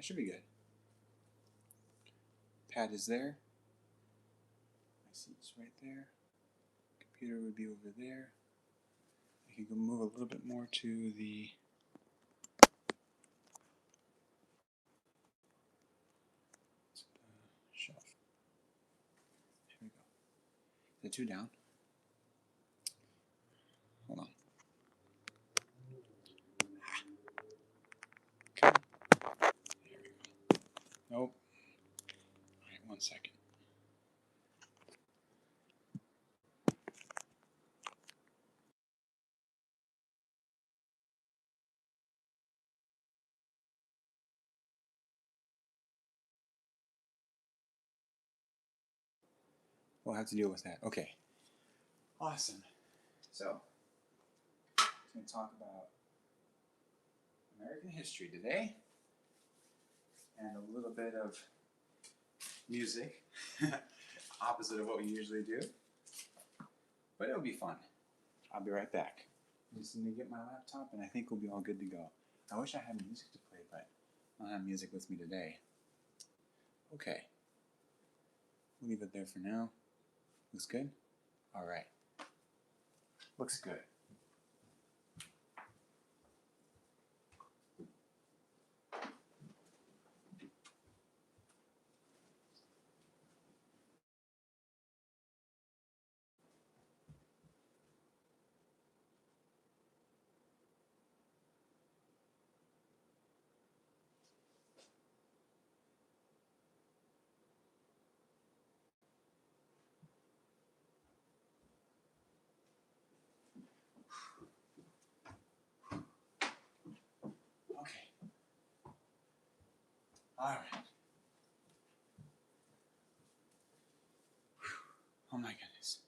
That should be good. Pad is there. My seat's right there. Computer would be over there. I can go move a little bit more to the shelf. Here we go. The two down. Hold on. Okay. There we go. Nope. All right, 1 second. We'll have to deal with that. Okay. Awesome. So, I'm going to talk about American history today and a little bit of music, opposite of what we usually do. But it'll be fun. I'll be right back. I'm just going to get my laptop and I think we'll be all good to go. I wish I had music to play, but I don't have music with me today. Okay. We'll leave it there for now. Looks good? All right. Looks good. Okay. All right. Oh my goodness.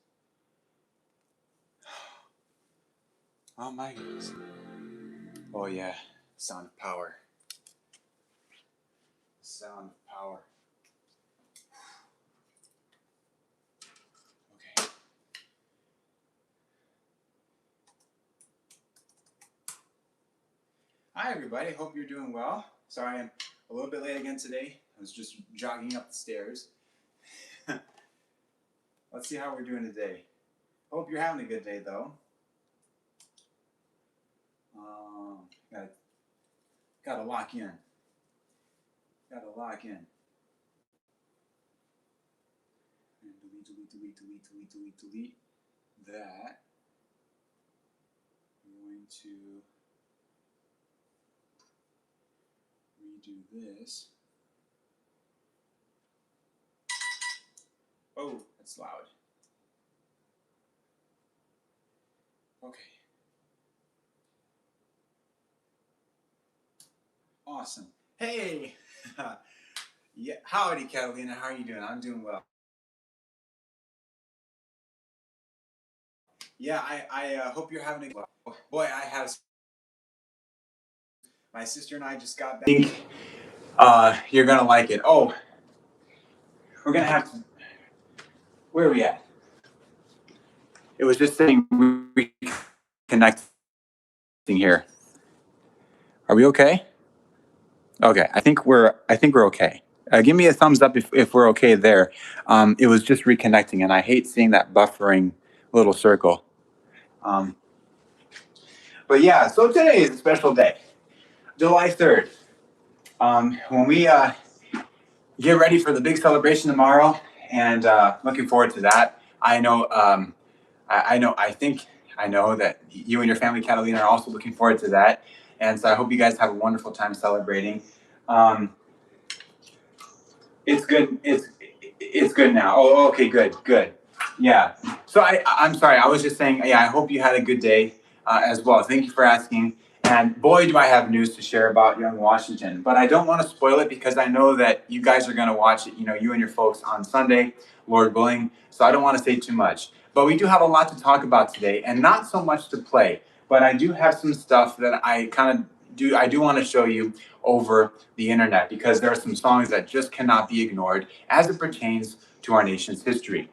Oh my goodness. Oh yeah. Sound of power. Sound of power. Okay. Hi everybody. Hope you're doing well. Sorry I'm a little bit late again today. I was just jogging up the stairs. Let's see how we're doing today. Hope you're having a good day though. Gotta lock in. Gotta lock in. And delete that. I'm going to redo this. Oh, that's loud. Okay. Awesome. Hey! Yeah, howdy, Catalina. How are you doing? I'm doing well. Yeah, I hope you're having a good one. Boy, I have. My sister and I just got back. I think you're gonna like it. Oh, we're gonna have to. Where are we at? It was just saying reconnecting here. Are we okay? Okay, I think we're okay. Give me a thumbs up if we're okay there. It was just reconnecting, and I hate seeing that buffering little circle. But yeah, so today is a special day, July 3rd. When we get ready for the big celebration tomorrow, and looking forward to that. I know, I know that you and your family, Catalina, are also looking forward to that. And so I hope you guys have a wonderful time celebrating. It's good. It's good now. Oh, okay, good. Yeah. So I'm sorry. I was just saying. Yeah, I hope you had a good day as well. Thank you for asking. And boy, do I have news to share about Young Washington. But I don't want to spoil it because I know that you guys are going to watch it. You know, you and your folks on Sunday, Lord willing. So I don't want to say too much. But we do have a lot to talk about today, and not so much to play. But I do have some stuff that I do want to show you over the internet because there are some songs that just cannot be ignored as it pertains to our nation's history.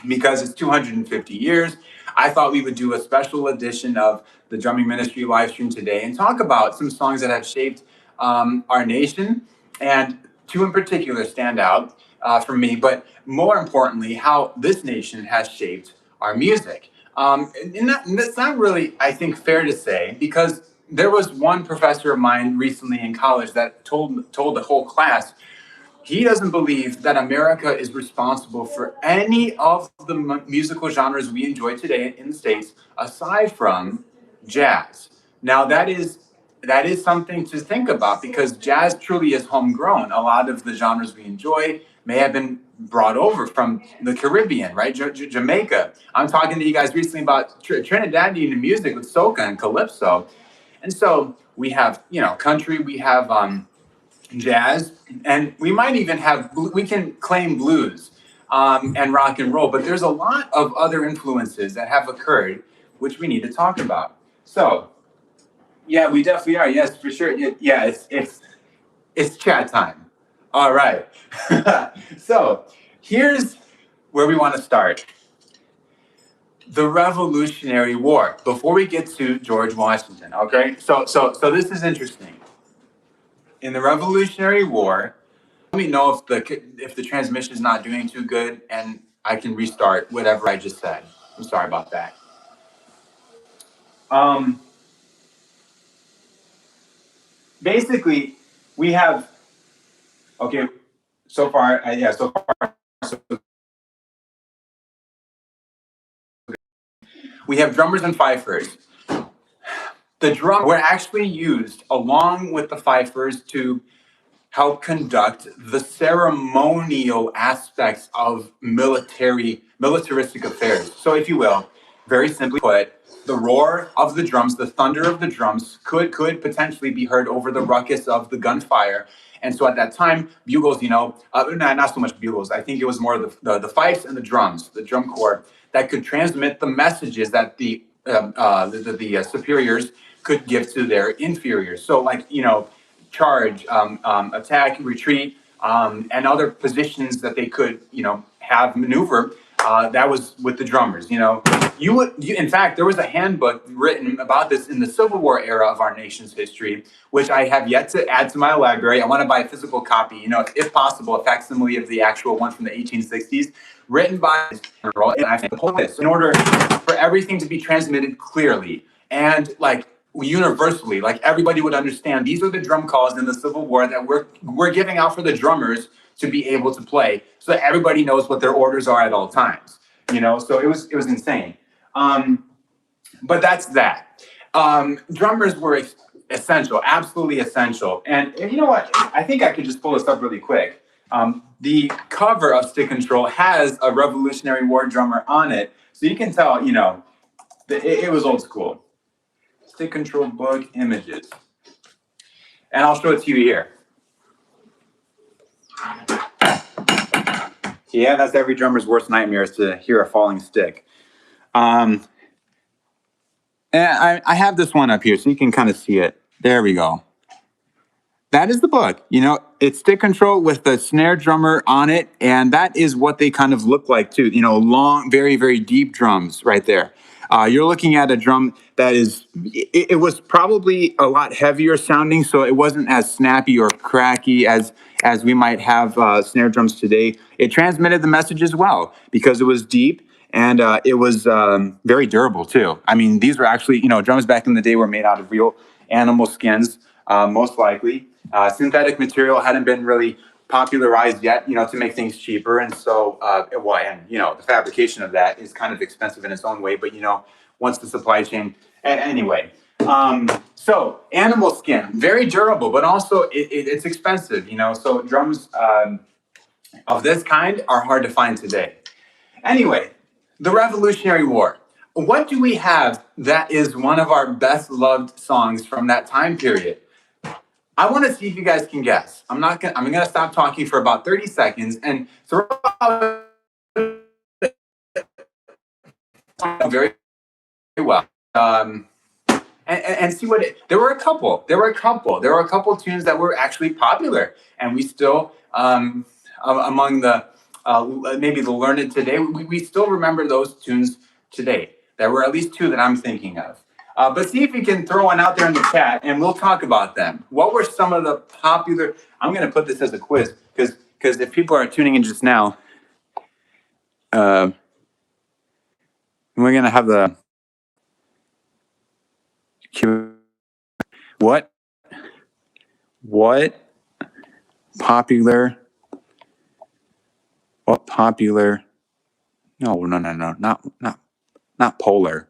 Because it's 250 years, I thought we would do a special edition of the Drumming Ministry live stream today and talk about some songs that have shaped our nation, and two in particular stand out for me, but more importantly, how this nation has shaped our music. And that's not really, I think, fair to say, because there was one professor of mine recently in college that told the whole class he doesn't believe that America is responsible for any of the musical genres we enjoy today in the States, aside from jazz. Now, that is something to think about because jazz truly is homegrown. A lot of the genres we enjoy may have been brought over from the Caribbean, right? Jamaica. I'm talking to you guys recently about Trinidadian music with soca and calypso, and so we have country, we have jazz, and we might even have we can claim blues and rock and roll, but there's a lot of other influences that have occurred which we need to talk about. So yeah, we definitely are. Yes, for sure. Yeah, it's chat time. All right. So here's where we want to start. The Revolutionary War. Before we get to George Washington, okay? So this is interesting. In the Revolutionary War, let me know if the transmission is not doing too good, and I can restart whatever I just said. I'm sorry about that. Um, Basically, we have okay. So far, yeah. So far, we have drummers and fifers. The drum were actually used along with the fifers to help conduct the ceremonial aspects of militaristic affairs. So, if you will, very simply put, the roar of the drums, the thunder of the drums, could potentially be heard over the ruckus of the gunfire. And so, at that time, bugles, not so much bugles. I think it was more the fifes and the drums, the drum corps, that could transmit the messages that the superiors could give to their inferiors. So, like charge, attack, retreat, and other positions that they could, have maneuver. That was with the drummers. In fact, there was a handbook written about this in the Civil War era of our nation's history, which I have yet to add to my library. I want to buy a physical copy, if possible, a facsimile of the actual one from the 1860s, written by general. And I think in order for everything to be transmitted clearly and universally, like everybody would understand, these are the drum calls in the Civil War that we're giving out for the drummers to be able to play, so that everybody knows what their orders are at all times. So it was insane. But that's that. Drummers were essential, absolutely essential. And you know what? I think I could just pull this up really quick. The cover of Stick Control has a Revolutionary War drummer on it, so you can tell, it was old school. Stick Control book images. And I'll show it to you here. Yeah, that's every drummer's worst nightmare, is to hear a falling stick. And I have this one up here so you can kind of see it. There we go. That is the book. It's Stick Control with the snare drummer on it, and that is what they kind of look like too. Long, very, very deep drums right there. You're looking at a drum that it was probably a lot heavier sounding, so it wasn't as snappy or cracky as we might have snare drums today. It transmitted the message as well because it was deep, and it was very durable too. I mean, these were actually, drums back in the day were made out of real animal skins, most likely. Synthetic material hadn't been really popularized yet, to make things cheaper. And so, the fabrication of that is kind of expensive in its own way. But, once the supply chain, anyway. So animal skin, very durable, but also it's expensive, so drums of this kind are hard to find today. Anyway, the Revolutionary War. What do we have that is one of our best loved songs from that time period? I want to see if you guys can guess. I'm going to stop talking for about 30 seconds and throw out very well. And see there were a couple tunes that were actually popular, and we still, among the, maybe the learned today, we still remember those tunes today. There were at least two that I'm thinking of. But see if you can throw one out there in the chat, and we'll talk about them. What were some of the popular? I'm going to put this as a quiz because if people are tuning in just now, we're going to have the what popular no not polar.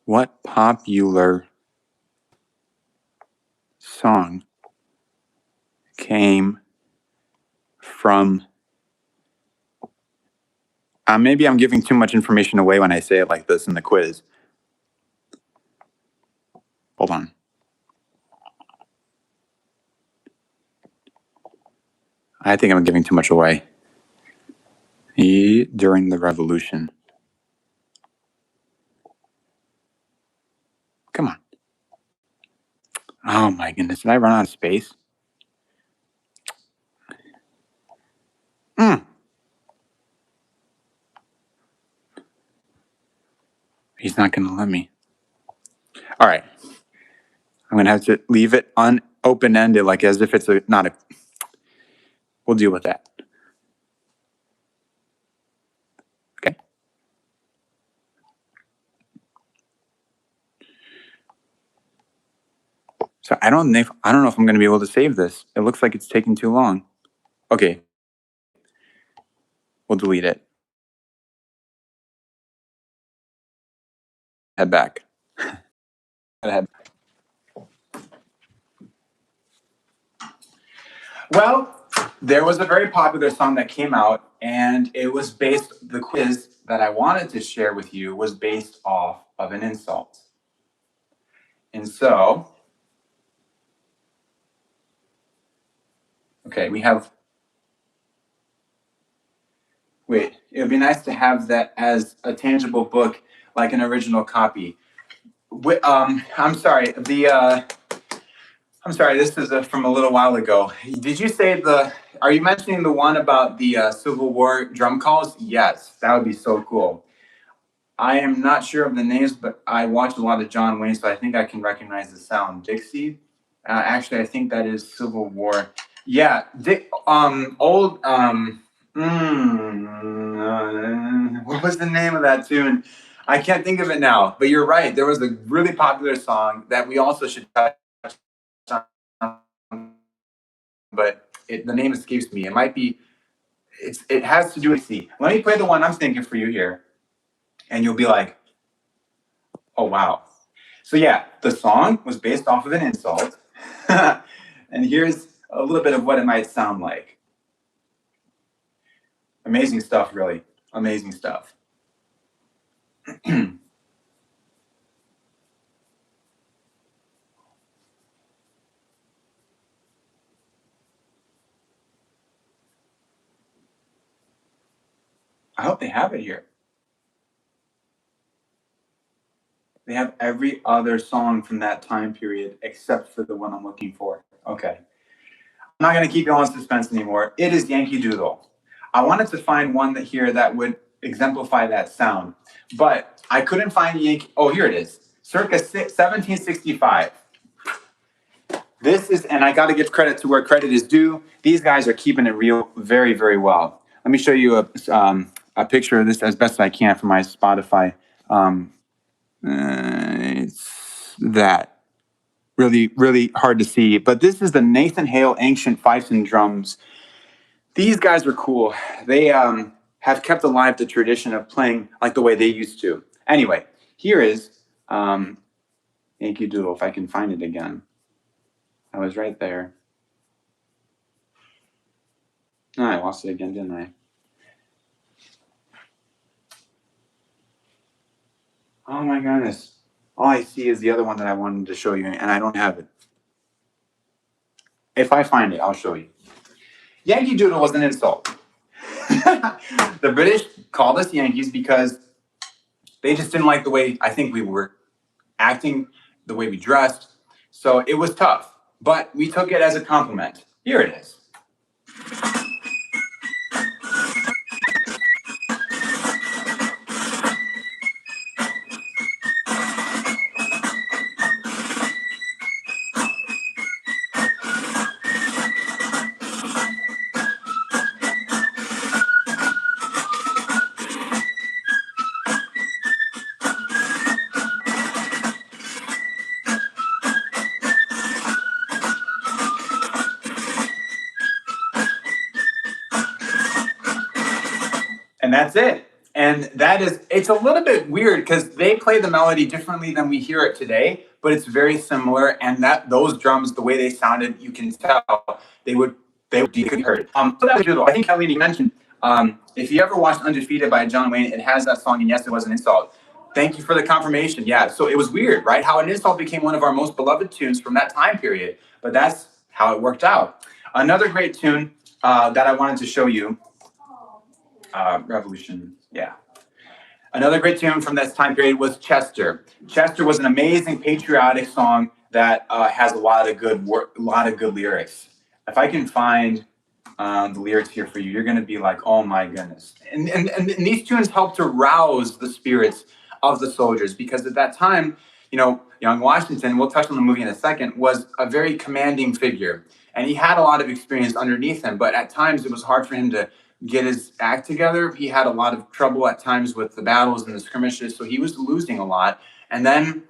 What popular song came from? Maybe I'm giving too much information away when I say it like this in the quiz. Hold on. I think I'm giving too much away. During the revolution. Come on. Oh my goodness. Did I run out of space? He's not going to let me. All right. I'm going to have to leave it open-ended, like as if it's not a... We'll deal with that. Okay. So I don't know if I'm going to be able to save this. It looks like it's taking too long. Okay. We'll delete it. Head back. Head. Well, there was a very popular song that came out, and it was based, the quiz that I wanted to share with you was based off of an insult. And so, okay, we have, wait, it would be nice to have that as a tangible book, like an original copy. I'm sorry, this is from a little while ago. Did you say are you mentioning the one about the Civil War drum calls? Yes, that would be so cool. I am not sure of the names, but I watch a lot of John Wayne, so I think I can recognize the sound. Dixie? Actually, I think that is Civil War. Yeah, what was the name of that tune? I can't think of it now, but you're right. There was a really popular song that we also should touch on, but the name escapes me. It might be, it has to do with C. Let me play the one I'm thinking for you here, and you'll be like, oh, wow. So yeah, the song was based off of an insult. And here's a little bit of what it might sound like. Amazing stuff, really. Amazing stuff. I hope they have it here. They have every other song from that time period except for the one I'm looking for. Okay. I'm not going to keep you on suspense anymore. It is Yankee Doodle. I wanted to find one that would exemplify that sound, but I couldn't find Yankee. Oh, here it is. Circa 1765. This is, and I got to give credit to where credit is due. These guys are keeping it real very, very well. Let me show you a picture of this as best I can from my Spotify. It's that. Really, really hard to see. But this is the Nathan Hale Ancient Fifes and Drums. These guys are cool. They have kept alive the tradition of playing like the way they used to. Anyway, here is Yankee Doodle, if I can find it again. I was right there. Oh, I lost it again, didn't I? Oh my goodness. All I see is the other one that I wanted to show you, and I don't have it. If I find it, I'll show you. Yankee Doodle was an insult. The British called us Yankees because they just didn't like the way I think we were acting, the way we dressed. So it was tough, but we took it as a compliment. Here it is. And that's it. And it's a little bit weird because they play the melody differently than we hear it today, but it's very similar. And those drums, the way they sounded, you can tell they would be heard. So that was beautiful. I think Kelly, you mentioned if you ever watched Undefeated by John Wayne, it has that song, and yes, it was an insult. Thank you for the confirmation. Yeah, so it was weird, right? How an insult became one of our most beloved tunes from that time period, but that's how it worked out. Another great tune that I wanted to show you. Revolution, yeah. Another great tune from this time period was Chester. Chester was an amazing patriotic song that has a lot of good lyrics. If I can find the lyrics here for you, you're going to be like, oh my goodness. And these tunes help to rouse the spirits of the soldiers, because at that time, young Washington, we'll touch on the movie in a second, was a very commanding figure. And he had a lot of experience underneath him, but at times it was hard for him to get his act together. He had a lot of trouble at times with the battles and the skirmishes, so he was losing a lot. And then,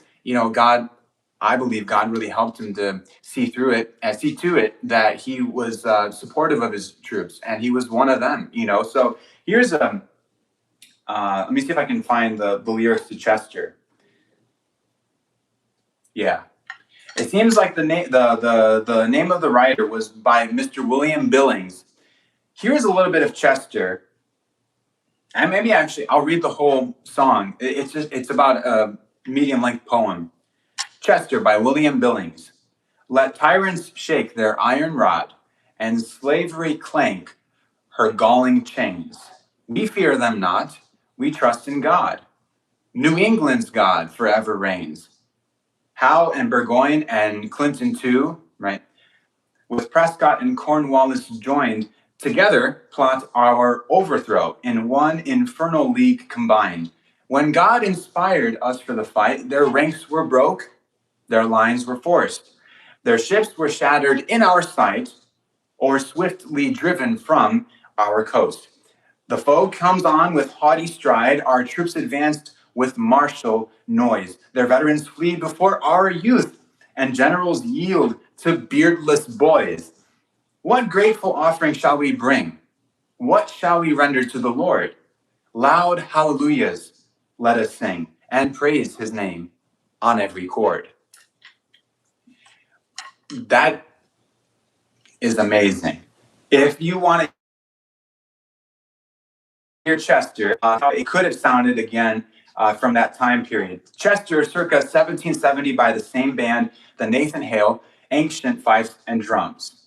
I believe God really helped him to see to it that he was supportive of his troops, and he was one of them. So here's let me see if I can find the lyrics to Chester. Yeah. It seems like the name of the writer was by Mr. William Billings. Here's a little bit of Chester, and maybe actually I'll read the whole song. It's about a medium-length poem. Chester by William Billings. Let tyrants shake their iron rod, and slavery clank her galling chains. We fear them not, we trust in God. New England's God forever reigns. Howe and Burgoyne and Clinton too, right? With Prescott and Cornwallis joined, together plot our overthrow in one infernal league combined. When God inspired us for the fight, their ranks were broke, their lines were forced. Their ships were shattered in our sight, or swiftly driven from our coast. The foe comes on with haughty stride, our troops advanced with martial noise. Their veterans flee before our youth, and generals yield to beardless boys. What grateful offering shall we bring? What shall we render to the Lord? Loud hallelujahs let us sing, and praise his name on every chord. That is amazing. If you want to hear Chester, how it could have sounded again from that time period. Chester, circa 1770, by the same band, the Nathan Hale, Ancient Fifes and Drums.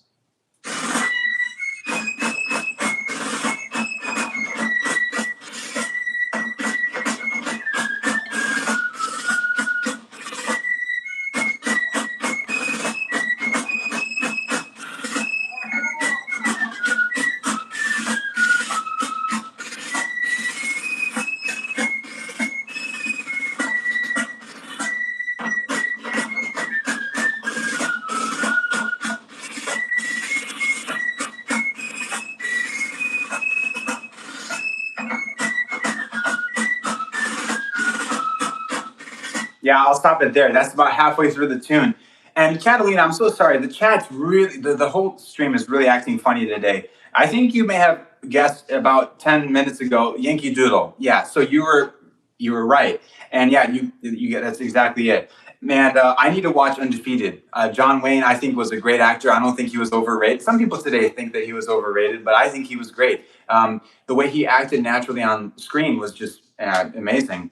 Yeah, I'll stop it there. That's about halfway through the tune. And Catalina, I'm so sorry. The chat's really, the whole stream is really acting funny today. I think you may have guessed about 10 minutes ago, Yankee Doodle. Yeah, so you were right. And yeah, you that's exactly it. And I need to watch Undefeated. John Wayne, I think, was a great actor. I don't think he was overrated. Some people today think that he was overrated, but I think he was great. The way he acted naturally on screen was just amazing.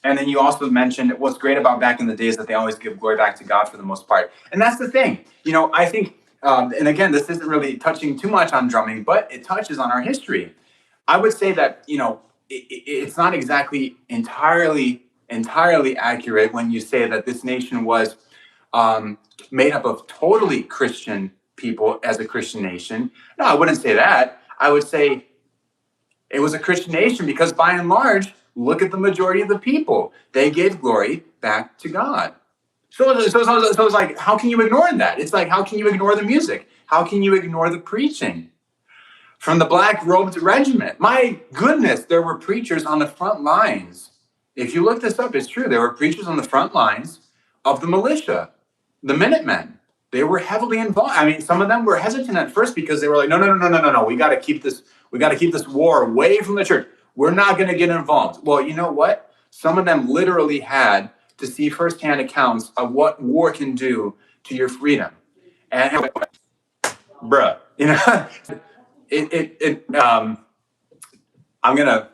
And then you also mentioned what's great about back in the days that they always give glory back to God for the most part. And that's the thing. I think, and again, this isn't really touching too much on drumming, but it touches on our history. I would say that, it's not exactly entirely accurate when you say that this nation was made up of totally Christian people as a Christian nation. No, I wouldn't say that. I would say it was a Christian nation because by and large, look at the majority of the people. They gave glory back to God. So it's like, how can you ignore that? It's like, how can you ignore the music? How can you ignore the preaching? From the Black Robed Regiment. My goodness, there were preachers on the front lines. If you look this up, it's true. There were preachers on the front lines of the militia, the Minutemen. They were heavily involved. I mean, some of them were hesitant at first because they were like, no. We got to keep this. We got to keep this war away from the church. We're not going to get involved. Well, you know what? Some of them literally had to see firsthand accounts of what war can do to your freedom. And bruh, I'm gonna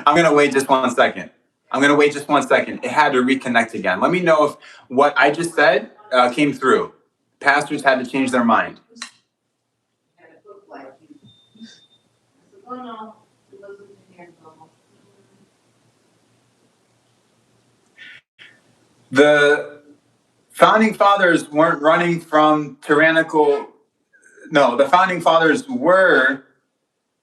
I'm gonna wait just 1 second. I'm gonna wait just 1 second. It had to reconnect again. Let me know if what I just said came through. Pastors had to change their mind. The founding fathers weren't running from tyrannical. No, the founding fathers were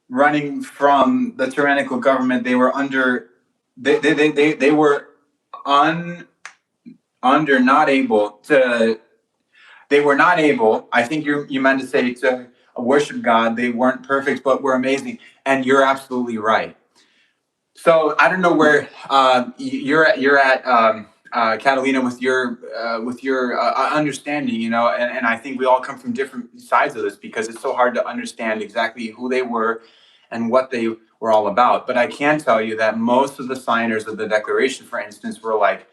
running from the tyrannical government. They were under. They were under not able to. They were not able. I think you meant to say to worship God. They weren't perfect, but were amazing. And you're absolutely right. So I don't know where you're at. You're at Catalina with your understanding, and I think we all come from different sides of this because it's so hard to understand exactly who they were and what they were all about. But I can tell you that most of the signers of the Declaration, for instance, were like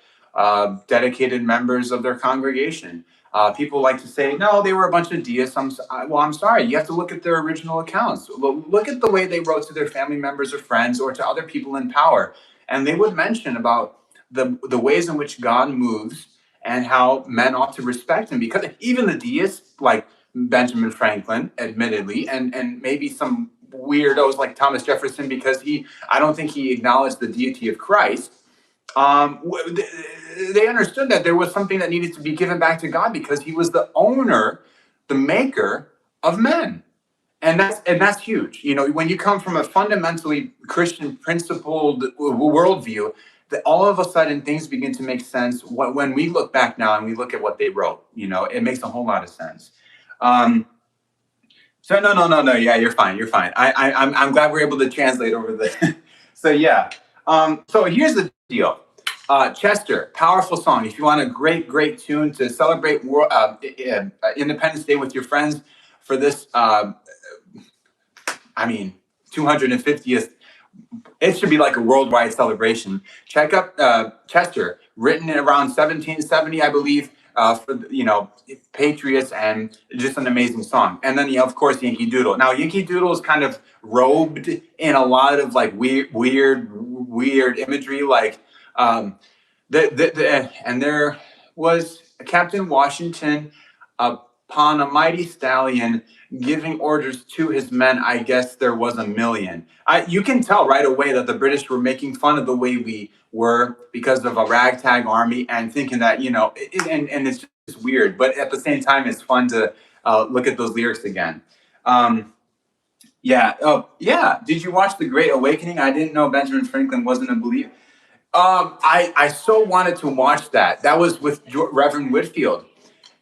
dedicated members of their congregation. People like to say, no, they were a bunch of deists. I'm sorry. You have to look at their original accounts. Look at the way they wrote to their family members or friends or to other people in power. And they would mention about the ways in which God moves and how men ought to respect him. Because even the deists, like Benjamin Franklin, admittedly, and maybe some weirdos like Thomas Jefferson, because I don't think he acknowledged the deity of Christ. They understood that there was something that needed to be given back to God because he was the owner, the maker of men. And that's huge. When you come from a fundamentally Christian principled worldview, that all of a sudden things begin to make sense when we look back now and we look at what they wrote. It makes a whole lot of sense. So no. Yeah, you're fine. You're fine. I'm glad we're able to translate over the. So yeah. So here's the deal. Chester, powerful song. If you want a great tune to celebrate Independence Day with your friends for this, 250th. It should be like a worldwide celebration. Check up Chester, written in around 1770, I believe, for Patriots, and just an amazing song. And then, of course, Yankee Doodle. Now, Yankee Doodle is kind of robed in a lot of like weird imagery, like. And there was Captain Washington upon a mighty stallion giving orders to his men. I guess there was 1,000,000. You can tell right away that the British were making fun of the way we were because of a ragtag army and thinking that, and it's just weird. But at the same time, it's fun to look at those lyrics again. Yeah. Oh, yeah. Did you watch The Great Awakening? I didn't know Benjamin Franklin wasn't a believer. I so wanted to watch that. That was with Reverend Whitfield.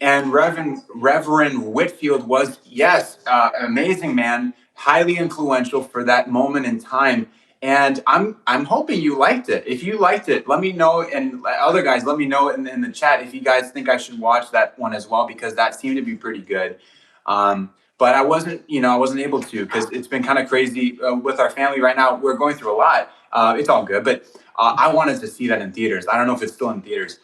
And Reverend Whitfield was, yes, amazing man, highly influential for that moment in time. And I'm hoping you liked it. If you liked it, let me know. And other guys, let me know in the chat if you guys think I should watch that one as well, because that seemed to be pretty good. But I wasn't able to because it's been kind of crazy with our family right now. We're going through a lot. It's all good, but I wanted to see that in theaters. I don't know if it's still in theaters.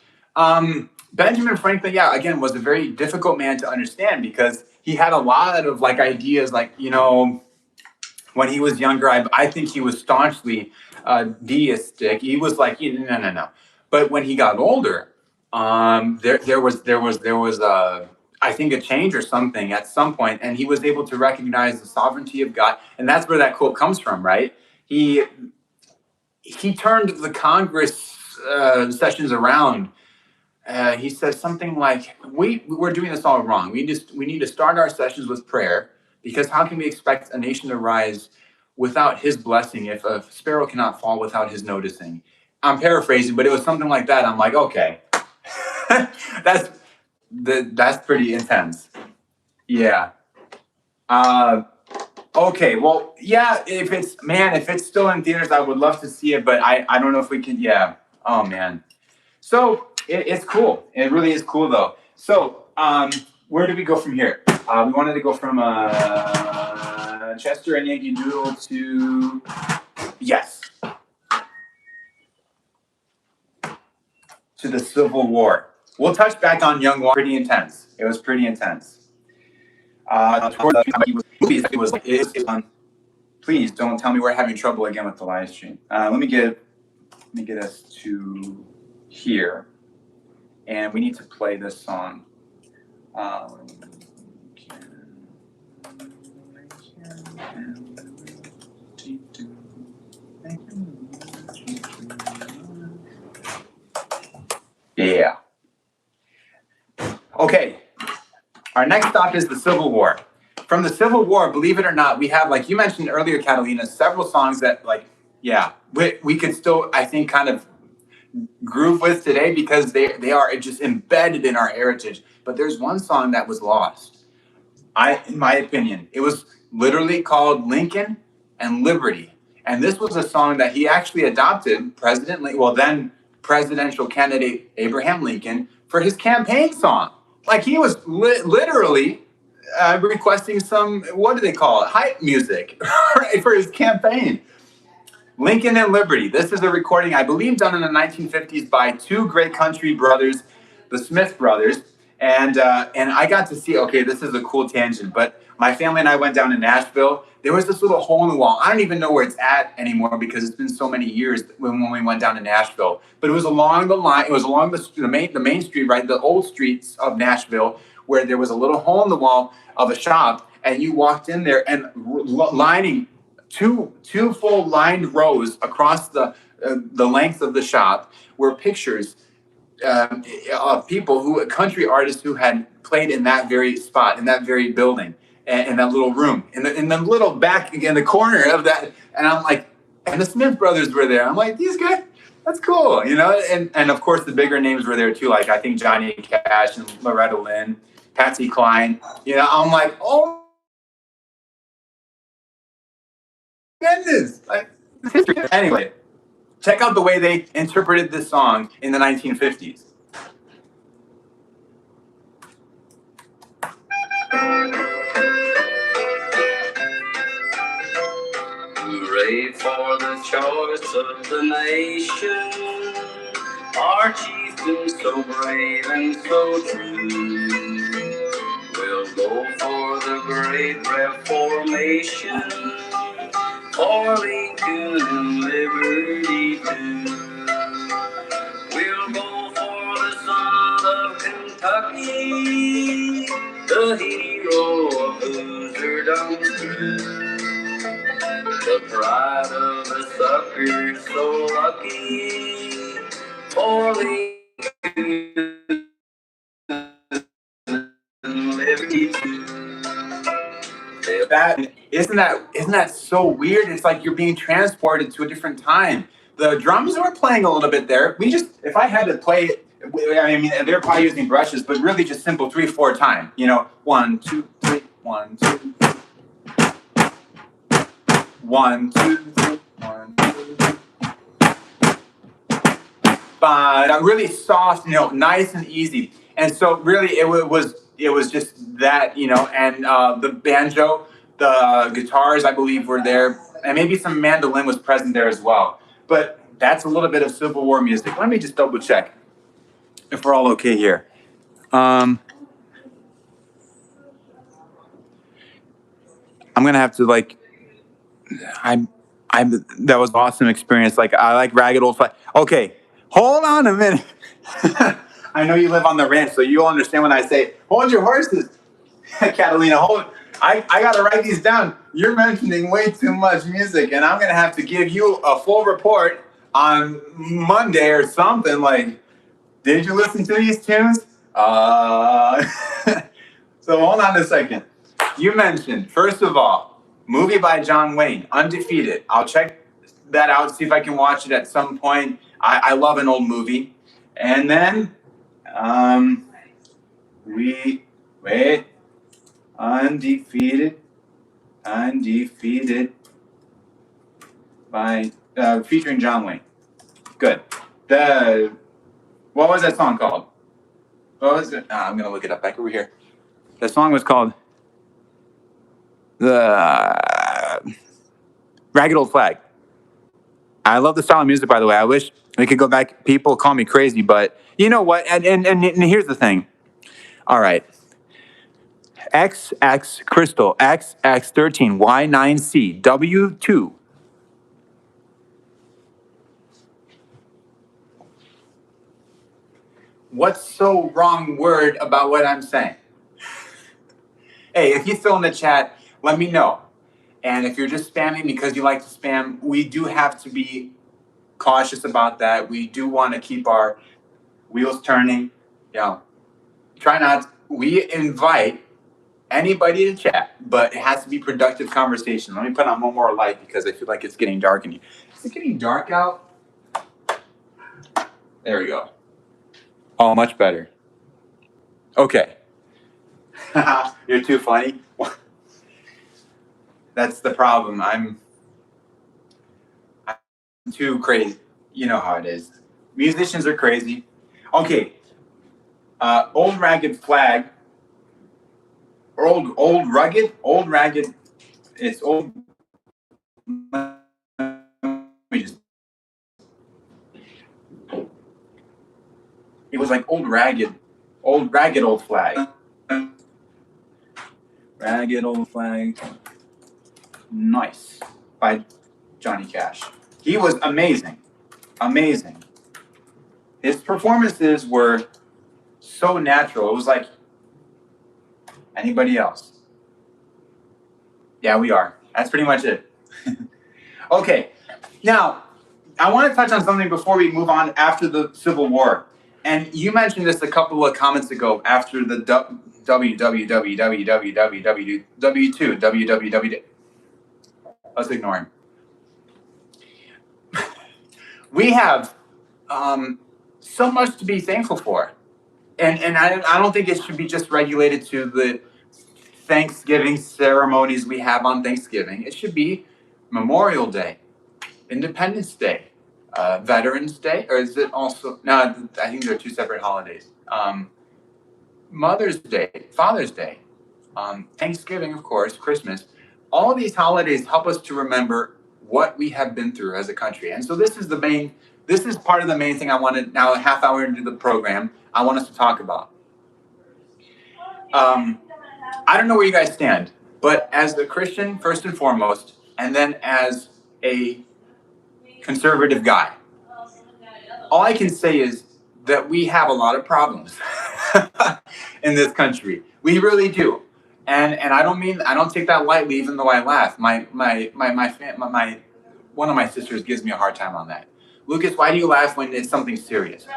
Benjamin Franklin, yeah, again, was a very difficult man to understand because he had a lot of ideas, when he was younger, I think he was staunchly deistic. He was like, no. But when he got older, there was I think a change or something at some point, and he was able to recognize the sovereignty of God, and that's where that quote comes from, right? He turned the Congress sessions around. He says something like, we're doing this all wrong. We need to start our sessions with prayer, because how can we expect a nation to rise without his blessing if a sparrow cannot fall without his noticing? I'm paraphrasing, but it was something like that. I'm like, okay, that's pretty intense. Yeah. Okay, well, yeah, if it's still in theaters, I would love to see it, but I don't know if we can. Yeah. Oh man. So it's cool. It really is cool, though. So where do we go from here? We wanted to go from Chester and Yankee Doodle to yes, to the Civil War. We'll touch back on Young War. Pretty intense. It was pretty intense. Please don't tell me we're having trouble again with the live stream. Let me get us to here, and we need to play this song. Yeah. Okay. Our next stop is the Civil War. From the Civil War, believe it or not, we have, like you mentioned earlier, Catalina, several songs that, like, yeah, we could still, I think, kind of groove with today because they are just embedded in our heritage. But there's one song that was lost. In my opinion, it was literally called Lincoln and Liberty. And this was a song that he actually adopted then presidential candidate Abraham Lincoln for his campaign song. Like he was literally requesting some, what do they call it? Hype music right, for his campaign. Lincoln and Liberty. This is a recording, I believe, done in the 1950s by two great country brothers, the Smith brothers. And I got to see, okay, this is a cool tangent, but my family and I went down to Nashville. There was this little hole in the wall. I don't even know where it's at anymore because it's been so many years when we went down to Nashville. But it was along the line, it was along the main street, right, the old streets of Nashville, where there was a little hole in the wall of a shop, and you walked in there and lining two full lined rows across the length of the shop were pictures of people country artists who had played in that very spot, in that very building, in that little room, in the little back in the corner of that. And I'm like, and the Smith brothers were there. I'm like, these guys, that's cool, you know. And of course the bigger names were there too, like I think Johnny Cash and Loretta Lynn, Patsy Cline. You know, I'm like, oh goodness, like history. Anyway, check out the way they interpreted this song in the 1950s. Hooray for the choice of the nation, our chieftain so brave and so true. We'll go for the great Reformation, for Lincoln and Liberty too. We'll go for the son of Kentucky, the hero of Hoosier Downs Crew. The pride of a sucker so lucky, for Lincoln and Liberty too. Isn't that so weird? It's like you're being transported to a different time. The drums were playing a little bit there. If I had to play it, I mean, they're probably using brushes, but really just simple 3/4 time. You know, 1, 2, 3, 1, 2, 3. 1, 2, 3, 1, 2, 3. But really soft, you know, nice and easy. And so really it was just that, you know, and the banjo, the guitars, I believe, were there, and maybe some mandolin was present there as well. But that's a little bit of Civil War music. Let me just double check if we're all okay here. I'm gonna have to that was an awesome experience. Like I like Ragged Old Flag. Okay, hold on a minute. I know you live on the ranch, so you'll understand when I say, hold your horses, Catalina, hold. I got to write these down. You're mentioning way too much music, and I'm going to have to give you a full report on Monday or something. Like, did you listen to these tunes? So hold on a second. You mentioned, first of all, movie by John Wayne, Undefeated. I'll check that out, see if I can watch it at some point. I love an old movie. And then, Undefeated by, featuring John Wayne. Good. What was that song called? What was it? I'm going to look it up back over here. The song was called Ragged Old Flag. I love the style of music, by the way. I wish we could go back. People call me crazy, but you know what? And here's the thing. All right. XX Crystal, XX13, Y9C, W2. What's so wrong word about what I'm saying? Hey, if you fill in the chat, let me know. And if you're just spamming because you like to spam, we do have to be cautious about that. We do want to keep our wheels turning. You know, try not. We invite anybody to chat, but it has to be productive conversation. Let me put on one more light because I feel like it's getting dark in here. Is it getting dark out? There we go. Oh, much better. Okay. You're too funny. That's the problem. I'm too crazy. You know how it is. Musicians are crazy. Okay. Old ragged flag. Old ragged. It's old. It was like old ragged old flag. Ragged old flag. Nice by Johnny Cash. He was amazing. Amazing. His performances were so natural. It was like anybody else. Yeah, we are. That's pretty much it. Okay. Now, I want to touch on something before we move on after the Civil War. And you mentioned this a couple of comments ago after the www. Let's ignore him. We have so much to be thankful for. And I don't think it should be just regulated to the Thanksgiving ceremonies we have on Thanksgiving. It should be Memorial Day, Independence Day, Veterans Day, or is it also? No, I think they're two separate holidays. Mother's Day, Father's Day, Thanksgiving, of course, Christmas. All of these holidays help us to remember what we have been through as a country. And so this is part of the main thing I wanted. Now, a half hour into the program, I want us to talk about. I don't know where you guys stand, but as a Christian, first and foremost, and then as a conservative guy, all I can say is that we have a lot of problems in this country. We really do. And I don't take that lightly, even though I laugh. My one of my sisters gives me a hard time on that. Lucas, why do you laugh when it's something serious?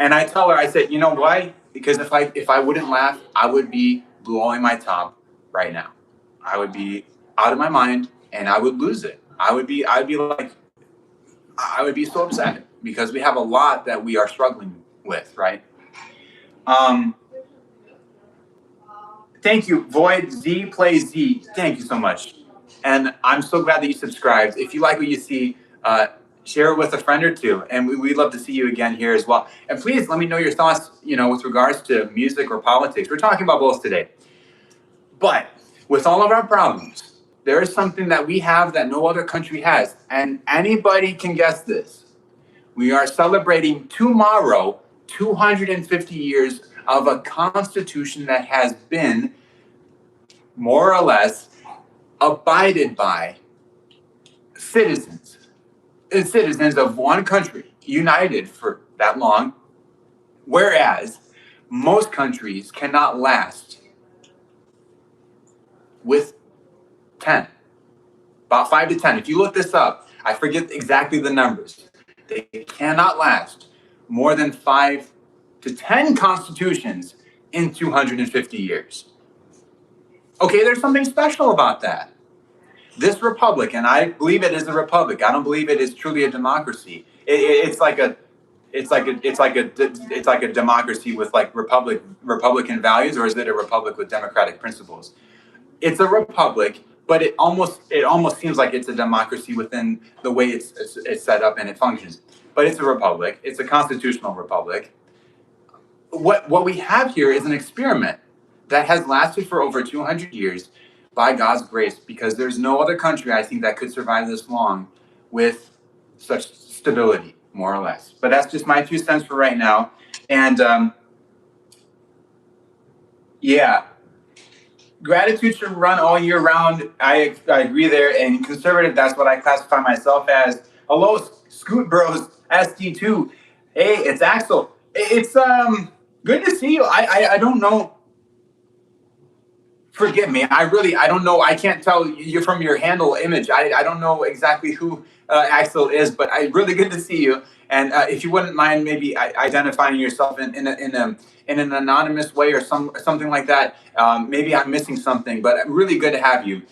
And I tell her, I said, you know why? Because if I wouldn't laugh, I would be blowing my top right now. I would be out of my mind and I would lose it. I would be so upset because we have a lot that we are struggling with, right? Thank you, Void Z Plays Z. Thank you so much. And I'm so glad that you subscribed. If you like what you see, share it with a friend or two. And we'd love to see you again here as well. And please let me know your thoughts, with regards to music or politics. We're talking about both today. But with all of our problems, there is something that we have that no other country has. And anybody can guess this. We are celebrating tomorrow 250 years of a constitution that has been more or less abided by citizens of one country, united for that long, whereas most countries cannot last with 10, about 5 to 10. If you look this up, I forget exactly the numbers. They cannot last more than 5 to 10 constitutions in 250 years. Okay, there's something special about that. This republic, and I believe it is a republic. I don't believe it is truly a democracy. It's like a democracy with like Republican values, or is it a republic with democratic principles? It's a republic, but it almost seems like it's a democracy within the way it's set up and it functions. But it's a republic. It's a constitutional republic. What we have here is an experiment that has lasted for over 200 years, by God's grace, because there's no other country I think that could survive this long with such stability, more or less. But that's just my 2 cents for right now. And yeah, gratitude should run all year round. I agree there. And conservative, that's what I classify myself as. Hello, Scoot Bros, SD2. Hey, it's Axel. It's good to see you. I don't know. Forgive me. I don't know. I can't tell you from your handle image. I don't know exactly who Axel is, but really good to see you. And if you wouldn't mind, maybe identifying yourself in an anonymous way or something like that. Maybe I'm missing something, but really good to have you.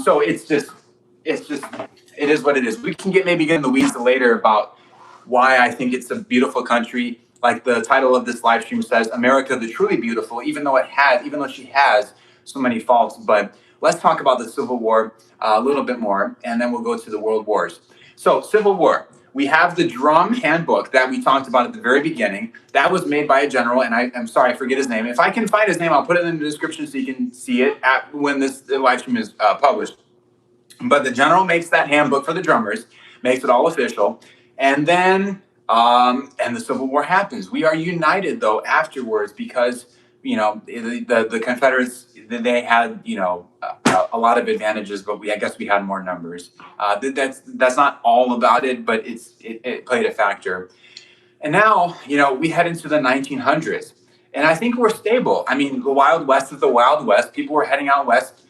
So it's just, it is what it is. We can maybe get in the weeds later about why I think it's a beautiful country. Like the title of this live stream says, America the Truly Beautiful, even though she has so many faults. But let's talk about the Civil War a little bit more, and then we'll go to the World Wars. So, Civil War. We have the drum handbook that we talked about at the very beginning. That was made by a general, and I'm sorry, I forget his name. If I can find his name, I'll put it in the description so you can see it when this live stream is published. But the general makes that handbook for the drummers, makes it all official, and then and the Civil War happens. We are united though afterwards because the Confederates, they had a lot of advantages, but I guess we had more numbers. That's not all about it, but it played a factor. And now, we head into the 1900s. And I think we're stable. I mean, the Wild West is the Wild West. People were heading out west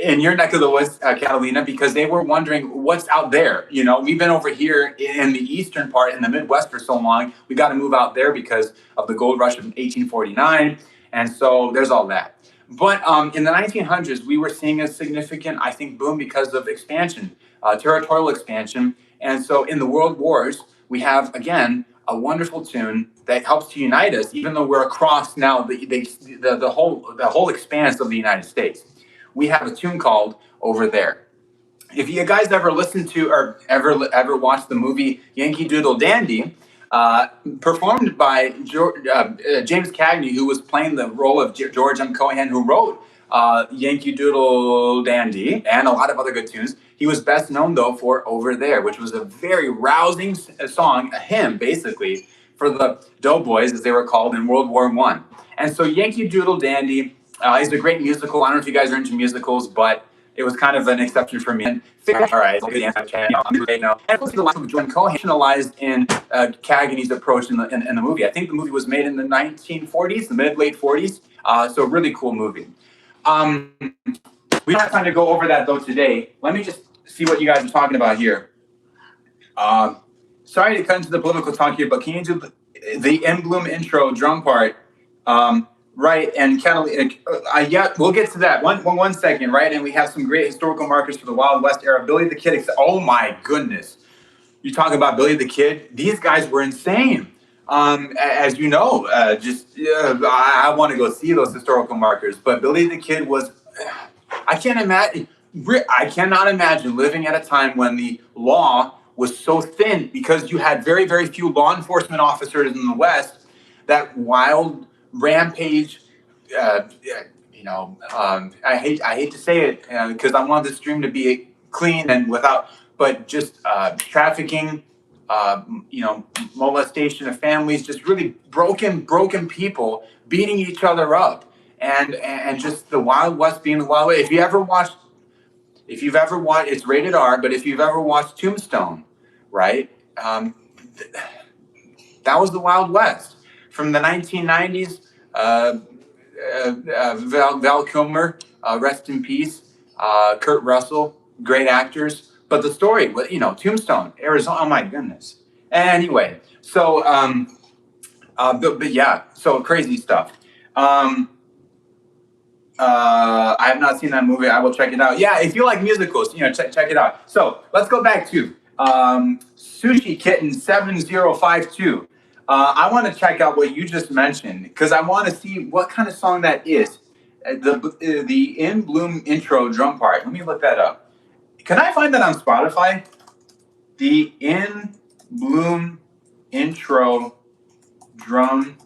in your neck of the woods, Catalina, because they were wondering what's out there. We've been over here in the eastern part, in the Midwest for so long. We got to move out there because of the gold rush of 1849. And so there's all that. But in the 1900s, we were seeing a significant, I think, boom because of expansion, territorial expansion. And so in the World Wars, we have, again, a wonderful tune that helps to unite us, even though we're across now the whole expanse of the United States. We have a tune called Over There. If you guys ever listened to or ever watched the movie Yankee Doodle Dandy, performed by James Cagney, who was playing the role of George M. Cohan, who wrote Yankee Doodle Dandy and a lot of other good tunes. He was best known, though, for Over There, which was a very rousing song, a hymn, basically, for the Doughboys, as they were called in World War I. And so Yankee Doodle Dandy is a great musical. I don't know if you guys are into musicals, but it was kind of an exception for me. And figured, all right, I'm great now. And the life of Jordan Cohen analyzed in Cagney's approach in the movie. I think the movie was made in the 1940s, the mid-late 40s. So a really cool movie. We don't have time to go over that, though, today. Let me just see what you guys are talking about here. Sorry to cut into the political talk here, but can you do the In Bloom intro drum part? Right, and Catalina, yeah, we'll get to that. One second, right? And we have some great historical markers for the Wild West era. Billy the Kid, oh my goodness. You talk about Billy the Kid, these guys were insane. As you know, I want to go see those historical markers, but Billy the Kid was, I cannot imagine living at a time when the law was so thin because you had very, very few law enforcement officers in the West. That wild rampage, I hate to say it because I want the stream to be clean and without, but just trafficking, molestation of families, just really broken people beating each other up, and just the Wild West being the Wild West. If you've ever watched, it's rated R, but if you've ever watched Tombstone, right, that was the Wild West. From the 1990s, Val Kilmer, rest in peace, Kurt Russell, great actors. But the story, Tombstone, Arizona, oh my goodness. Anyway, so, but yeah, so crazy stuff. I have not seen that movie. I will check it out. Yeah, if you like musicals, check it out. So let's go back to Sushi Kitten 7052. I want to check out what you just mentioned because I want to see what kind of song that is. The In Bloom intro drum part. Let me look that up. Can I find that on Spotify? The In Bloom intro drum.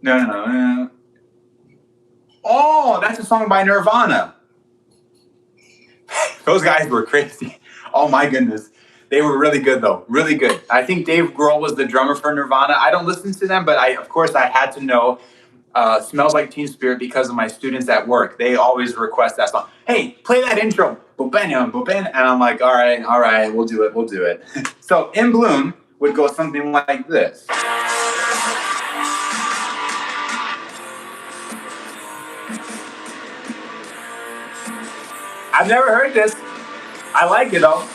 No. Oh, that's a song by Nirvana. Those guys were crazy. Oh my goodness. They were really good though, really good. I think Dave Grohl was the drummer for Nirvana. I don't listen to them, but of course, I had to know "Smells Like Teen Spirit" because of my students at work. They always request that song. Hey, play that intro, and I'm like, all right, we'll do it. So "In Bloom" would go something like this. I've never heard this. I like it though.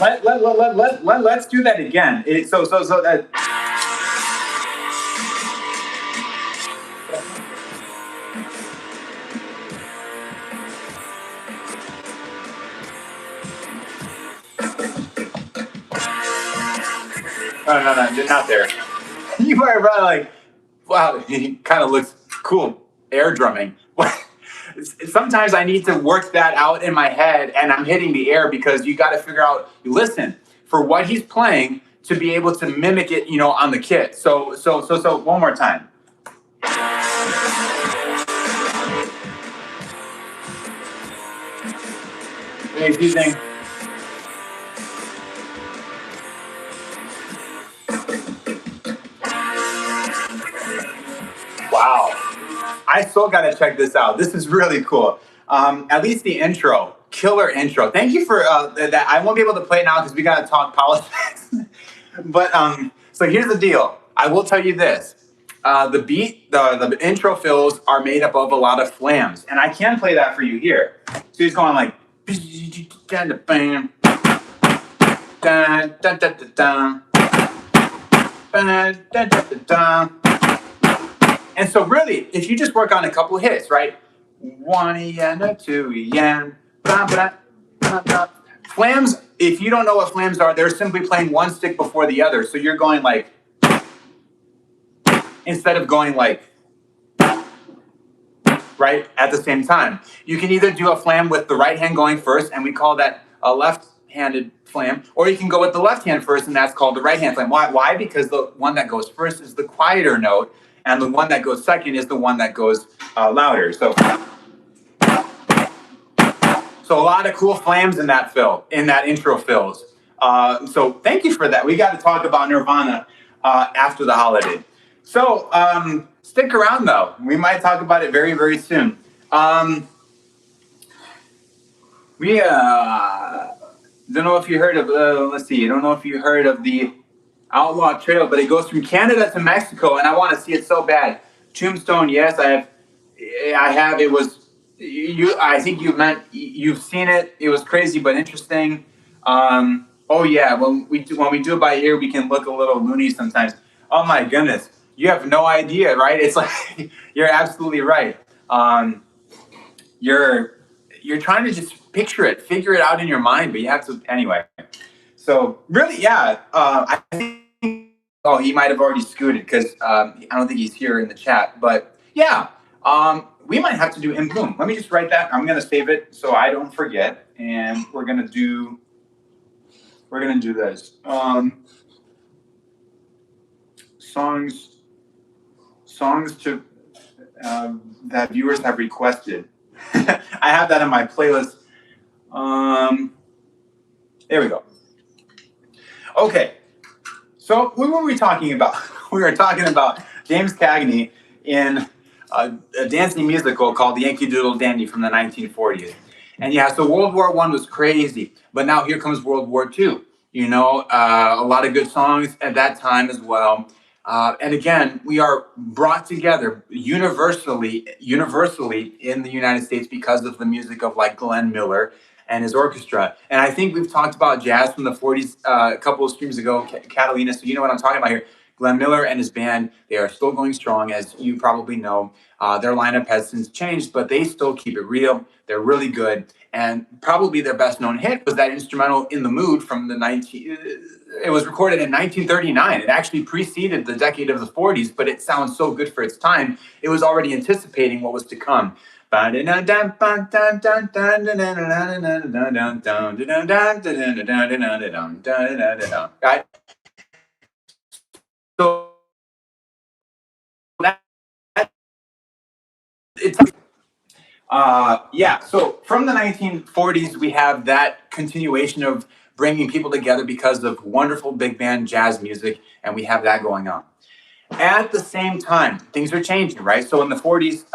Let's do that again. So that. No, not there. You are probably like, wow, he kind of looks cool air drumming. Sometimes I need to work that out in my head, and I'm hitting the air because you got to figure out, listen for what he's playing to be able to mimic it, on the kit. So one more time. Amazing. Wow. I still got to check this out. This is really cool. At least the intro, killer intro. Thank you for that. I won't be able to play it now because we got to talk politics. But so here's the deal. I will tell you this. The beat, the intro fills are made up of a lot of flams. And I can play that for you here. So he's going like. And so really, if you just work on a couple hits, right? 1 yen, a 2 yen, flams, if you don't know what flams are, they're simply playing one stick before the other. So you're going like, instead of going like, right, at the same time. You can either do a flam with the right hand going first, and we call that a left-handed flam, or you can go with the left hand first, and that's called the right hand flam. Why? Because the one that goes first is the quieter note, and the one that goes second is the one that goes louder. So a lot of cool flams in that intro fills. So thank you for that. We got to talk about Nirvana after the holiday. So stick around though. We might talk about it very, very soon. We don't know if you heard of. Let's see. I don't know if you heard of the Outlaw Trail, but it goes from Canada to Mexico, and I want to see it so bad. Tombstone, yes, I have. It was you. I think you've seen it. It was crazy but interesting. Oh yeah, when we do it by ear, we can look a little loony sometimes. Oh my goodness, you have no idea, right? It's like you're absolutely right. You're trying to just picture it, figure it out in your mind, but you have to anyway. So really, yeah. I think. Oh, he might have already scooted because I don't think he's here in the chat. But yeah, we might have to do "In Bloom." Let me just write that. I'm gonna save it so I don't forget, and we're gonna do this. Songs to that viewers have requested. I have that in my playlist. There we go. Okay. So what were we talking about? We were talking about James Cagney in a dancing musical called The Yankee Doodle Dandy from the 1940s. And yeah, so World War I was crazy, but now here comes World War II. A lot of good songs at that time as well. And again, we are brought together universally in the United States because of the music of like Glenn Miller and his orchestra. And I think we've talked about jazz from the 40s a couple of streams ago, Catalina, so you know what I'm talking about here. Glenn Miller and his band, they are still going strong, as you probably know. Their lineup has since changed, but they still keep it real. They're really good. And probably their best known hit was that instrumental "In the Mood" from it was recorded in 1939. It actually preceded the decade of the 40s, but it sounds so good for its time. It was already anticipating what was to come. Right? So it's yeah. So from the 1940s, we have that continuation of bringing people together because of wonderful big band jazz music, and we have that going on. At the same time, things are changing, right? So in the 40s,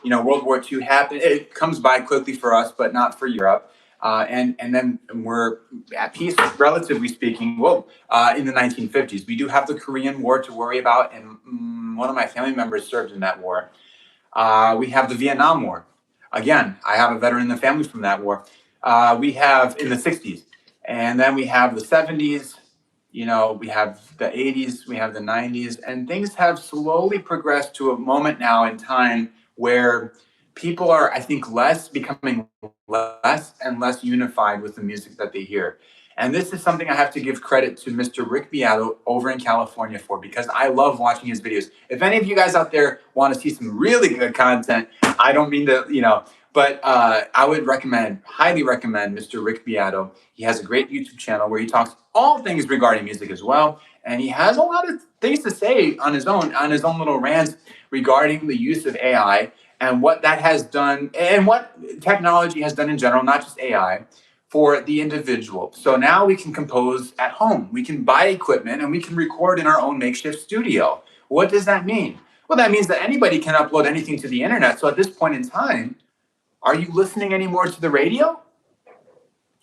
World War II happened. It comes by quickly for us, but not for Europe. And then we're at peace, relatively speaking. Well, in the 1950s, we do have the Korean War to worry about, and one of my family members served in that war. We have the Vietnam War. Again, I have a veteran in the family from that war. We have in the 60s, and then we have the 70s. We have the 80s, we have the 90s, and things have slowly progressed to a moment now in time where people are, I think, becoming less and less unified with the music that they hear. And this is something I have to give credit to Mr. Rick Beato over in California for, because I love watching his videos. If any of you guys out there want to see some really good content, I don't mean to, but I would highly recommend Mr. Rick Beato. He has a great YouTube channel where he talks all things regarding music as well. And he has a lot of things to say on his own little rants regarding the use of AI and what that has done and what technology has done in general, not just AI, for the individual. So now we can compose at home. We can buy equipment and we can record in our own makeshift studio. What does that mean? Well, that means that anybody can upload anything to the internet. So at this point in time, are you listening anymore to the radio?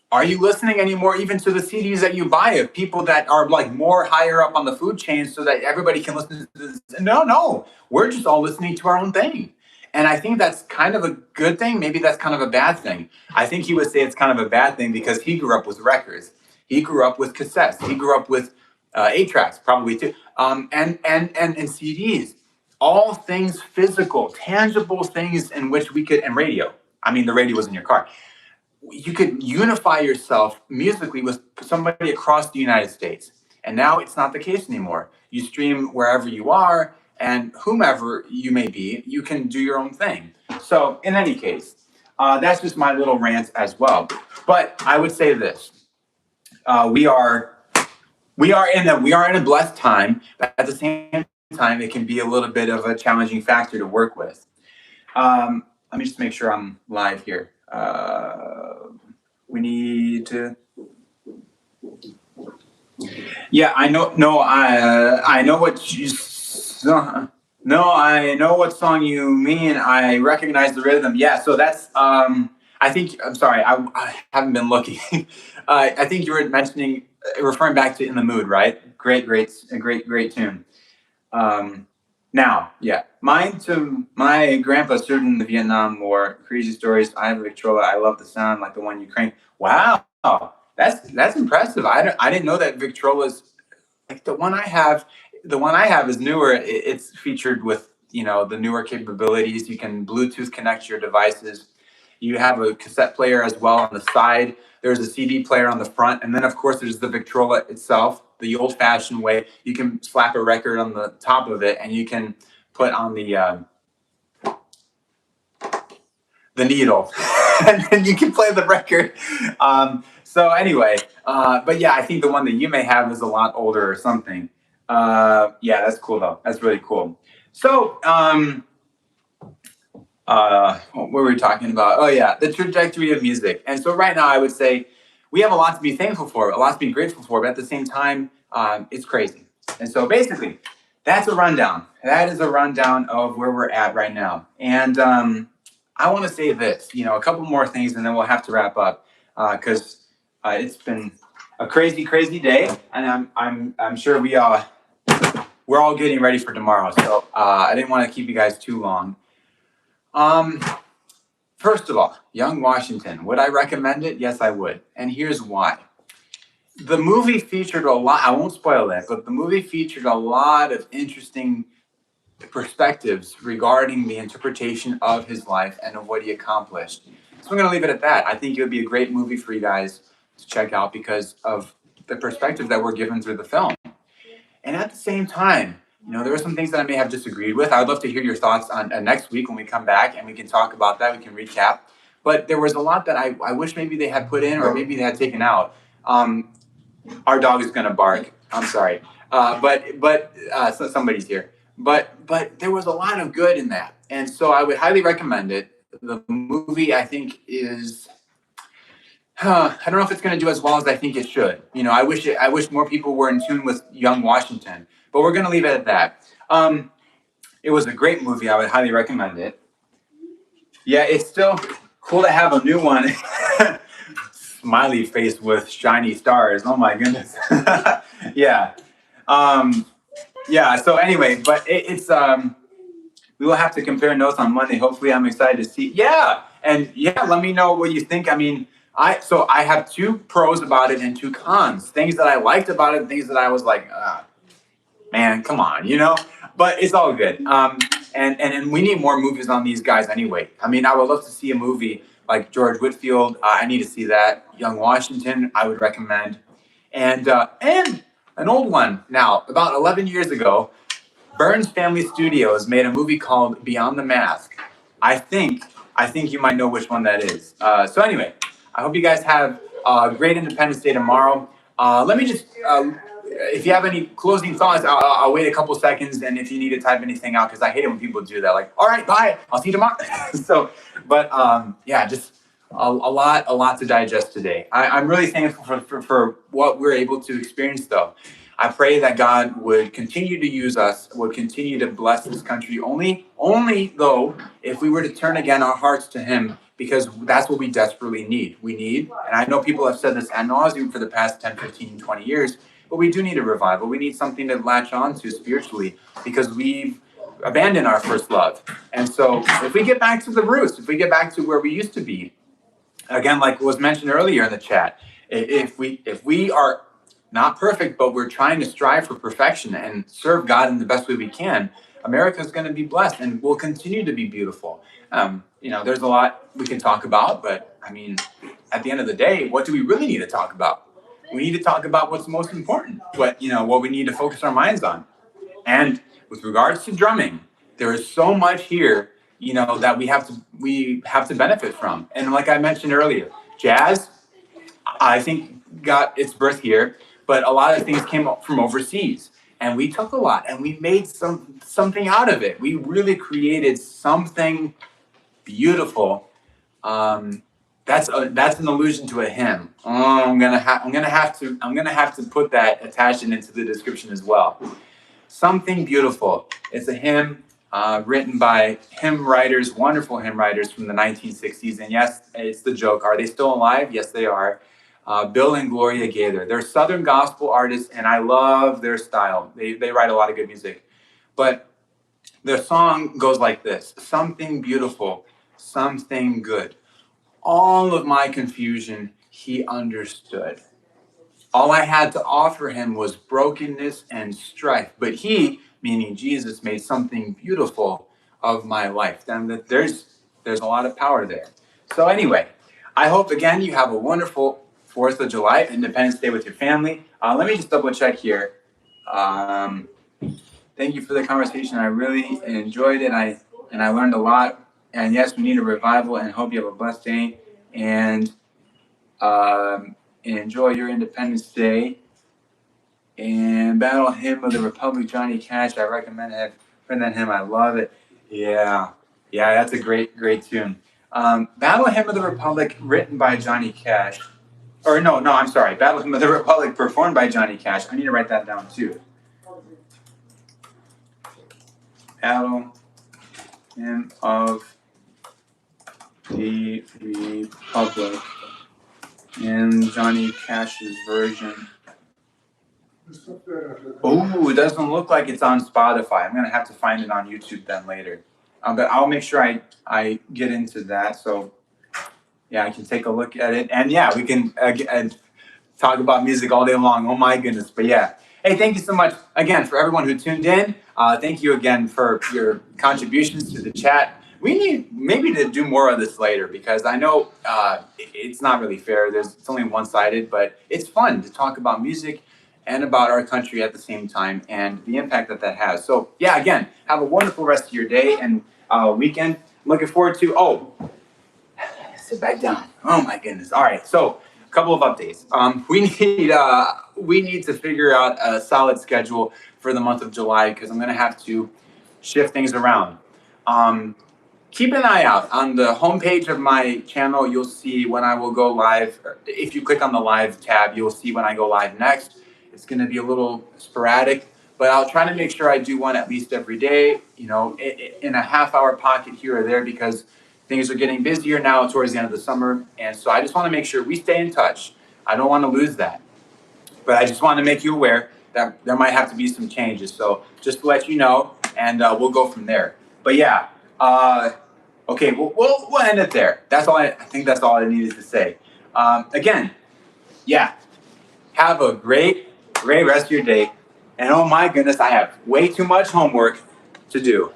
Are you listening anymore even to the CDs that you buy of people that are like more higher up on the food chain so that everybody can listen to this? No. We're just all listening to our own thing. And I think that's kind of a good thing. Maybe that's kind of a bad thing. I think he would say it's kind of a bad thing because he grew up with records. He grew up with cassettes. He grew up with 8-tracks, probably too, and CDs. All things physical, tangible things in which we could, and radio. I mean, the radio was in your car. You could unify yourself musically with somebody across the United States. And now it's not the case anymore. You stream wherever you are, and whomever you may be, you can do your own thing. So in any case, that's just my little rant as well. But I would say this: we are in a blessed time, but at the same time, it can be a little bit of a challenging factor to work with. Let me just make sure I'm live here. We need to. Yeah, I know. No, I know what you. No, I know what song you mean. I recognize the rhythm. Yeah, so that's. I think. I'm sorry. I haven't been looking. I think you were referring back to "In the Mood," right? Great tune. Now, yeah, my grandpa served in the Vietnam War. Crazy stories. I have a Victrola. I love the sound, like the one you crank. Wow, that's impressive. I didn't know that Victrolas, like the one I have. The one I have is newer. It's featured with the newer capabilities. You can Bluetooth connect your devices. You have a cassette player as well on the side. There's a CD player on the front, and then of course there's the Victrola itself, the old-fashioned way. You can slap a record on the top of it, and you can put on the needle, and then you can play the record. So anyway, but yeah, I think the one that you may have is a lot older or something. Yeah, that's cool though. That's really cool. So, what were we talking about? Oh yeah, the trajectory of music. And so right now I would say we have a lot to be thankful for, a lot to be grateful for, but at the same time, it's crazy. And so basically, that's a rundown. That is a rundown of where we're at right now. And I want to say this, a couple more things, and then we'll have to wrap up because it's been a crazy day, and I'm sure we're all getting ready for tomorrow. So I didn't want to keep you guys too long. First of all, Young Washington. Would I recommend it? Yes, I would. And here's why. The movie featured a lot, I won't spoil that, but the movie featured a lot of interesting perspectives regarding the interpretation of his life and of what he accomplished. So I'm going to leave it at that. I think it would be a great movie for you guys to check out because of the perspective that we're given through the film. And at the same time, there are some things that I may have disagreed with. I would love to hear your thoughts on next week when we come back and we can talk about that. We can recap. But there was a lot that I wish maybe they had put in or maybe they had taken out. Our dog is going to bark. I'm sorry. But so somebody's here. but there was a lot of good in that, and so I would highly recommend it. The movie, I think, is I don't know if it's going to do as well as I think it should. I wish more people were in tune with young Washington, but we're going to leave it at that. It was a great movie. I would highly recommend it. Yeah, it's still cool to have a new one. Smiley face with shiny stars. Oh my goodness. Yeah. Um, yeah. So anyway, but it's we will have to compare notes on Monday. Hopefully, I'm excited to see. Yeah, and yeah, let me know what you think. I mean, I have two pros about it and two cons. Things that I liked about it, things that I was like, man, come on. But it's all good. And we need more movies on these guys anyway. I mean, I would love to see a movie like George Whitfield. I need to see that. Young Washington, I would recommend, and an old one now, about 11 years ago. Burns Family Studios made a movie called Beyond the Mask. I think you might know which one that is. So anyway, I hope you guys have a great Independence Day tomorrow. Let me just, if you have any closing thoughts, I'll wait a couple seconds, and if you need to type anything out, because I hate it when people do that. Like, all right, bye, I'll see you tomorrow. So, but yeah, just a lot to digest today. I'm really thankful for what we're able to experience, though. I pray that God would continue to use us, would continue to bless this country. Only though, if we were to turn again our hearts to Him, because that's what we desperately need. We need, and I know people have said this ad nauseum for the past 10, 15, 20 years, but we do need a revival. We need something to latch on to spiritually, because we've abandoned our first love. And so if we get back to the roots, if we get back to where we used to be, again, like was mentioned earlier in the chat, if we are not perfect, but we're trying to strive for perfection and serve God in the best way we can, America's going to be blessed and will continue to be beautiful. There's a lot we can talk about, but I mean, at the end of the day, what do we really need to talk about? We need to talk about what's most important, what we need to focus our minds on. And with regards to drumming, there is so much here, that we have to benefit from. And like I mentioned earlier, jazz, I think, got its birth here, but a lot of things came up from overseas, and we took a lot and we made something out of it. We really created something beautiful. That's an allusion to a hymn. Oh, I'm gonna have to put that, attach it into the description as well. Something beautiful. It's a hymn written by wonderful hymn writers from the 1960s. And yes, it's the joke. Are they still alive? Yes, they are. Bill and Gloria Gaither. They're Southern gospel artists, and I love their style. They write a lot of good music. But their song goes like this: something beautiful, something good. All of my confusion, He understood. All I had to offer Him was brokenness and strife. But He, meaning Jesus, made something beautiful of my life. Then there's a lot of power there. So anyway, I hope again you have a wonderful 4th of July, Independence Day with your family. Let me just double check here. Thank you for the conversation. I really enjoyed it. And I learned a lot. And yes, we need a revival, and hope you have a blessed day. And enjoy your Independence Day. And Battle Hymn of the Republic, Johnny Cash. I recommend him. I love it. Yeah, that's a great tune. Battle Hymn of the Republic, written by Johnny Cash. Or no, I'm sorry. Battle Hymn of the Republic, performed by Johnny Cash. I need to write that down too. Battle Hymn of the Republic in Johnny Cash's version. Oh, it doesn't look like it's on Spotify. I'm gonna have to find it on YouTube then later. But I'll make sure I get into that. So yeah, I can take a look at it, and yeah, we can talk about music all day long. Oh my goodness! But yeah, hey, thank you so much again for everyone who tuned in. Thank you again for your contributions to the chat. We need maybe to do more of this later, because I know it's not really fair. It's only one-sided, but it's fun to talk about music and about our country at the same time, and the impact that has. So yeah, again, have a wonderful rest of your day and weekend. I'm looking forward to, sit back down. Oh my goodness. All right, so a couple of updates. We need to figure out a solid schedule for the month of July, because I'm gonna have to shift things around. Keep an eye out on the homepage of my channel. You'll see when I will go live. If you click on the live tab, you'll see when I go live next. It's going to be a little sporadic, but I'll try to make sure I do one at least every day, in a half-hour pocket here or there, because things are getting busier now towards the end of the summer. And so I just want to make sure we stay in touch. I don't want to lose that. But I just want to make you aware that there might have to be some changes. So just to let you know, and we'll go from there. But yeah, okay, we'll end it there. That's all I think that's all I needed to say. Again, yeah, have a great rest of your day. And oh my goodness, I have way too much homework to do.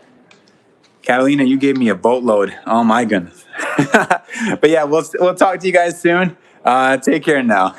Catalina, you gave me a boatload. Oh my goodness. But yeah, we'll talk to you guys soon. Take care now.